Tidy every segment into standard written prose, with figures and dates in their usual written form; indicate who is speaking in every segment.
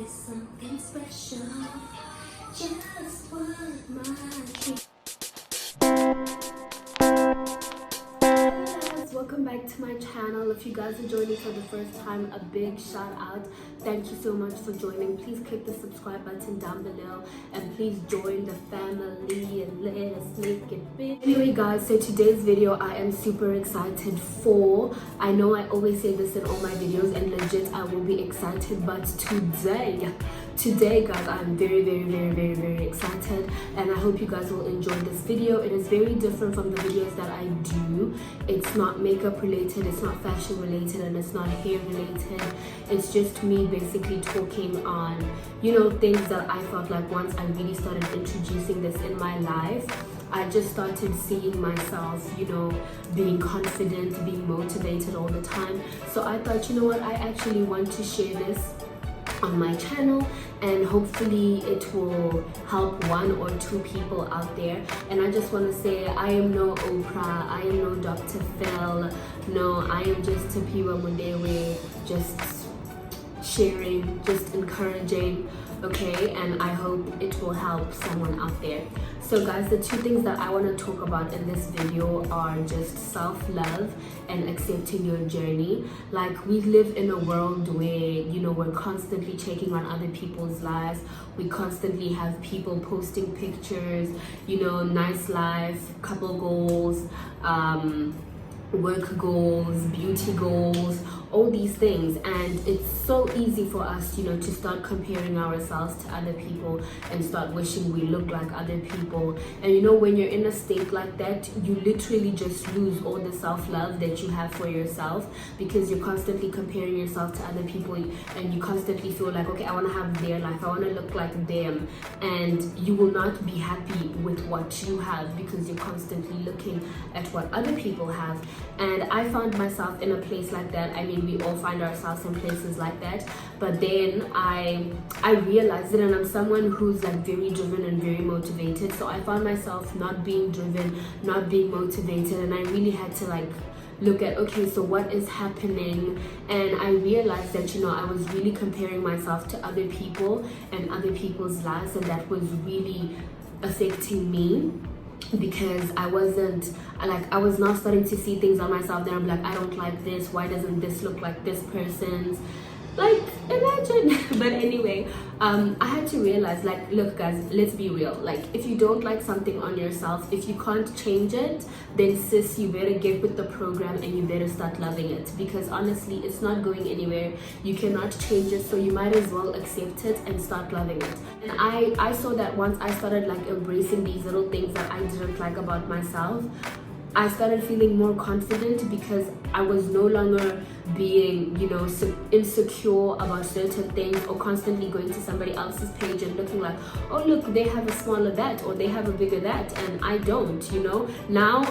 Speaker 1: is something special. Just want my treat. Welcome back to my channel. If you guys are joining for the first time, a big shout out. Thank you so much for joining. Please click the subscribe button down below and please join the family and let us make it big. Anyway guys, so today's video I am super excited for. I know I always say this in all my videos and legit I will be excited, but today guys I'm very excited and I hope you guys will enjoy this video. It is very different from the videos that I do. It's not makeup related, it's not fashion related, and it's not hair related. It's just me basically talking on, you know, things that I felt like once I really started introducing this in my life, I just started seeing myself, you know, being confident, being motivated all the time. So I thought, you know what, I actually want to share this on my channel and hopefully it will help one or two people out there. And I just want to say I am no Oprah, I am no Dr. Phil, no, I am just Tapiwa Mundewe, just sharing, just encouraging, okay? And I hope it will help someone out there. So guys, the two things that I want to talk about in this video are just self-love and accepting your journey. Like, we live in a world where, you know, we're constantly checking on other people's lives. We constantly have people posting pictures, you know, nice life, couple goals, work goals, beauty goals, all these things, and it's so easy for us, you know, to start comparing ourselves to other people and start wishing we look like other people. And you know, when you're in a state like that, you literally just lose all the self-love that you have for yourself, because you're constantly comparing yourself to other people and you constantly feel like, okay, I want to have their life, I want to look like them, and you will not be happy with what you have because you're constantly looking at what other people have. And I found myself in a place like that. I mean, we all find ourselves in places like that, but then I realized it, and I'm someone who's like very driven and very motivated, so I found myself not being driven, not being motivated, and I really had to like look at, okay, so what is happening? And I realized that, you know, I was really comparing myself to other people and other people's lives, and that was really affecting me, because I was now starting to see things on myself that I'm like, I don't like this, why doesn't this look like this person's? Like, imagine. But anyway, I had to realize, like, look guys, let's be real. Like, if you don't like something on yourself, if you can't change it, then sis, you better get with the program and you better start loving it, because honestly it's not going anywhere. You cannot change it, so you might as well accept it and start loving it. And I saw that once I started like embracing these little things that I didn't like about myself, I started feeling more confident, because I was no longer being, you know, insecure about certain things, or constantly going to somebody else's page and looking like, oh look, they have a smaller that, or they have a bigger that, and I don't, you know. Now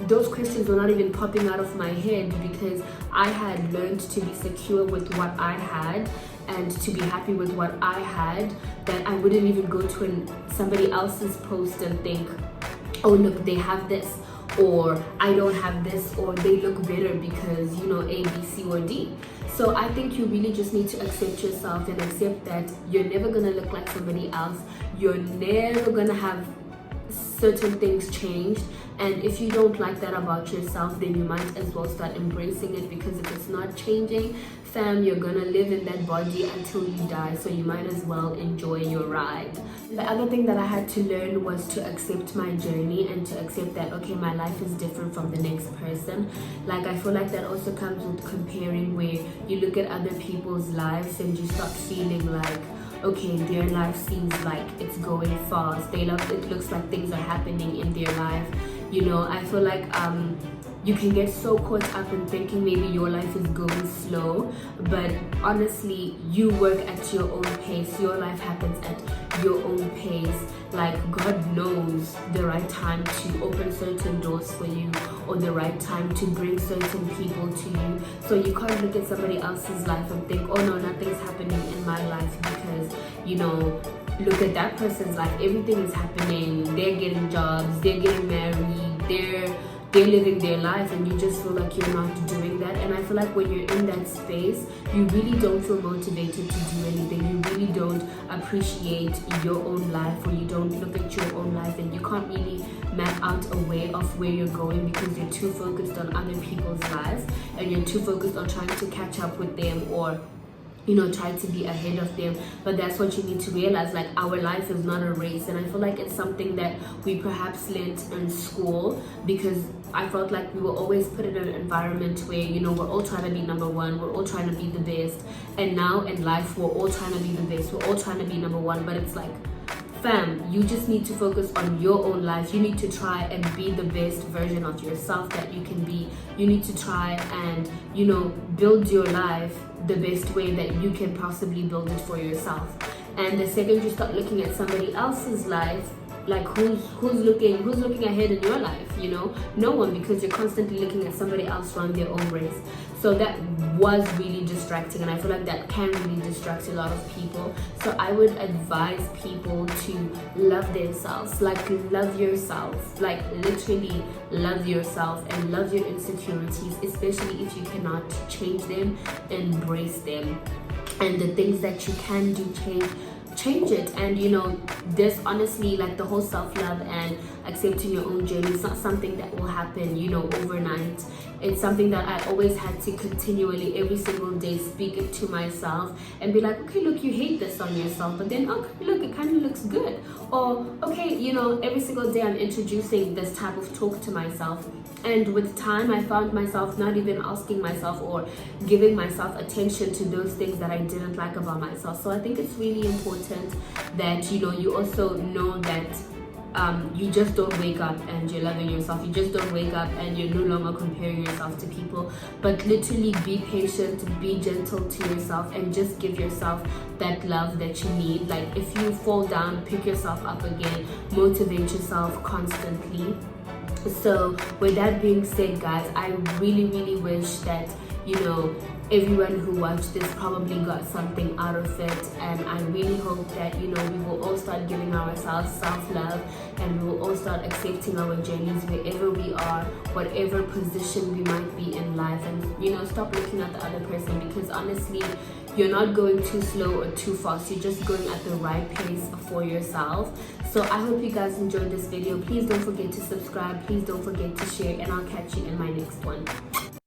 Speaker 1: those questions were not even popping out of my head, because I had learned to be secure with what I had and to be happy with what I had, that I wouldn't even go to somebody else's post and think, oh look, they have this, or I don't have this, or they look better because, you know, A, B, C, or D. So I think you really just need to accept yourself and accept that you're never gonna look like somebody else. You're never gonna have certain things changed, and if you don't like that about yourself, then you might as well start embracing it, because if it's not changing, fam, you're gonna live in that body until you die, so you might as well enjoy your ride. The other thing that I had to learn was to accept my journey and to accept that, okay, my life is different from the next person. Like, I feel like that also comes with comparing, where you look at other people's lives and you start feeling like, okay, their life seems like it's going fast, it looks like things are happening in their life, you know. I feel like you can get so caught up in thinking maybe your life is going slow, but honestly, you work at your own pace. Your life happens at your own pace. Like, God knows the right time to open certain doors for you, or the right time to bring certain people to you. So you can't look at somebody else's life and think, oh no, nothing's happening in my life, because, you know, look at that person's life, everything is happening. They're getting jobs, they're getting married, they're they're living their life and you just feel like you're not doing that. And I feel like when you're in that space, you really don't feel motivated to do anything. You really don't appreciate your own life, or you don't look at your own life, and you can't really map out a way of where you're going because you're too focused on other people's lives and you're too focused on trying to catch up with them, or try to be ahead of them. But that's what you need to realize, like, our life is not a race. And I feel like it's something that we perhaps learned in school, because I felt like we were always put in an environment where we're all trying to be number one, we're all trying to be the best. And now in life, we're all trying to be the best, we're all trying to be number one. But it's like, fam, you just need to focus on your own life. You need to try and be the best version of yourself that you can be. You need to try and build your life the best way that you can possibly build it for yourself. And the second you start looking at somebody else's life, like who's looking ahead in your life? No one, because you're constantly looking at somebody else run their own race. So that was really distracting, and I feel like that can really distract a lot of people. So I would advise people to love themselves, like love yourself, like literally love yourself and love your insecurities, especially if you cannot change them. Embrace them, and the things that you can do, change it. And this, honestly, like the whole self-love and accepting your own journey, it's not something that will happen overnight. It's something that I always had to continually, every single day, speak it to myself and be like, okay, look, you hate this on yourself, but then, okay, look, it kind of looks good. Or, okay, every single day I'm introducing this type of talk to myself. And with time, I found myself not even asking myself or giving myself attention to those things that I didn't like about myself. So I think it's really important that, you also know that you just don't wake up and you're loving yourself. You just don't wake up and you're no longer comparing yourself to people, but literally be patient, be gentle to yourself, and just give yourself that love that you need. Like, if you fall down, pick yourself up again, motivate yourself constantly. So with that being said, guys, I really wish that everyone who watched this probably got something out of it. And I really hope that we will all start giving ourselves self-love, and we will all start accepting our journeys wherever we are, whatever position we might be in life, and stop looking at the other person, because honestly, you're not going too slow or too fast. You're just going at the right pace for yourself. So I hope you guys enjoyed this video. Please don't forget to subscribe, please don't forget to share, and I'll catch you in my next one.